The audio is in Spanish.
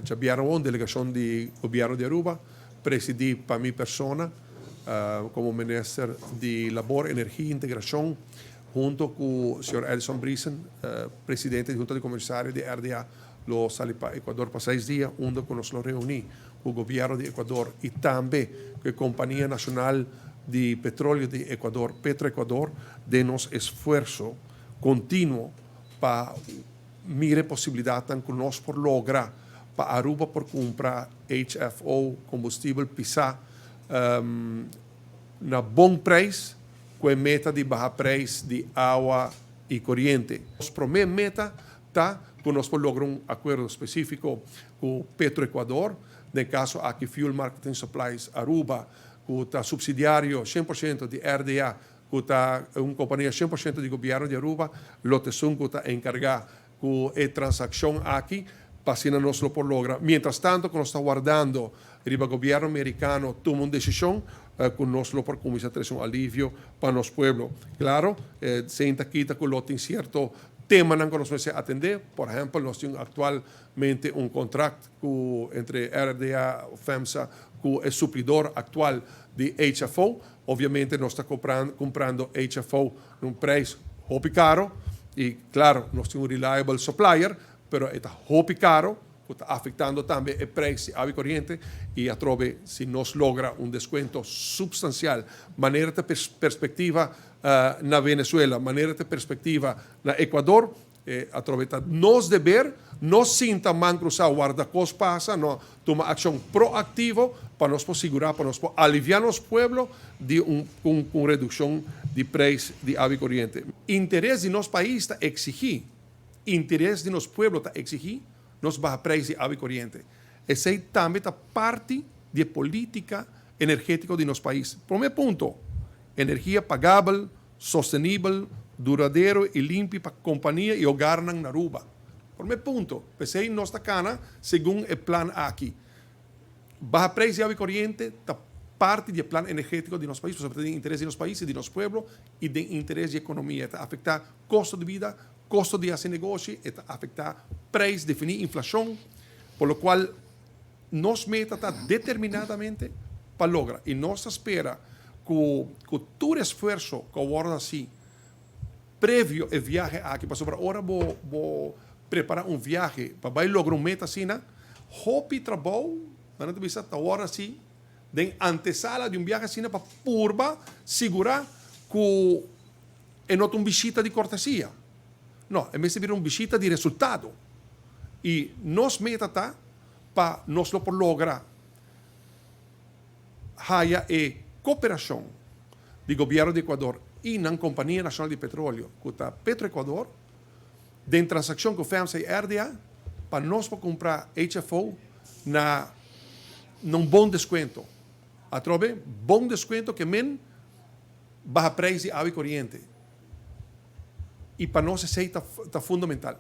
Abbiamo una delegación del gobierno de Aruba, presidida por mi persona, como ministro de Labor, Energía e Integración, junto con el señor Edison Brisen, presidente de Junta de Comisarios de RDA, lo sale para Ecuador para 6 días, junto con nos reuní con el gobierno de Ecuador y también con la Compañía Nacional de Petróleo de Ecuador, Petroecuador, de nos esfuerzo continuo para mirar posibilidad que nos por lograr para Aruba por comprar HFO, combustível PISA, na bom preço, com a meta de baixar preço de água e corrente. Nossa primeira meta está que nós lograr acordo específico com Petroecuador, no caso aqui Fuel Marketing Supplies Aruba, que está subsidiário 100% de RDA, que está uma companhia 100% de governo de Aruba, Lotesun que está encarregado com a transação aqui, para nos lo por logra. Mientras tanto, que nos está guardando el gobierno americano toma una decisión que nos lo por comienza a traer un alivio para los pueblos. Claro, se quita que lo tiene cierto tema que nos puede atender. Por ejemplo, nos tenemos actualmente un contrato entre RDA y FEMSA con el suplidor actual de HFO. Obviamente, nos está comprando HFO a un precio muy caro y, claro, nos tenemos un reliable supplier, pero está muy caro, está afectando también el precio de agua corriente y a través, si nos logra un descuento sustancial, manera de perspectiva na Venezuela, manera de perspectiva na Ecuador, a través de nos deber, nos sinta man cruzar guardacos pasa, no toma acción proactiva para nos asegurar, para nos aliviar los pueblos de una reducción de precio de agua corriente. Interés de nuestro país está exigir interesse de nosso povo está exigir nos baixar preços de água corriente. Essa também está parte da política energética de nosso país. Primeiro ponto, energia pagável, sustentável, duradouro e limpa para a companhia e o governo na Aruba. Primeiro ponto, pensei nossa cana, segundo o plano aqui. Baixar preços de água corriente está parte do plano energético de nosso país, porque tem interesse de nosso país e de nosso povo e de interesse de economia. Está afetar custo de vida, custo de hacer negocio, afecta precio, definir inflación, por lo cual nos meta está determinadamente para lograr. Y nos espera que todo esfuerzo que ahora así, previo el viaje aquí, para ahora voy preparar un viaje para lograr un meta así, hopi trabajo, van a visitar ahora así, de antesala de un viaje así para purba, segurar que no es una visita de cortesía. No, en vez de una visita de resultado. Y nos meta para nos lo por lograr haya cooperación del gobierno de Ecuador y la Compañía Nacional de Petróleo, que está Petroecuador, de transacción con FEMSA y RDA, para nos comprar HFO na un buen descuento. A través de buen descuento que baja precio de agua corriente. Y para nós isso está fundamental.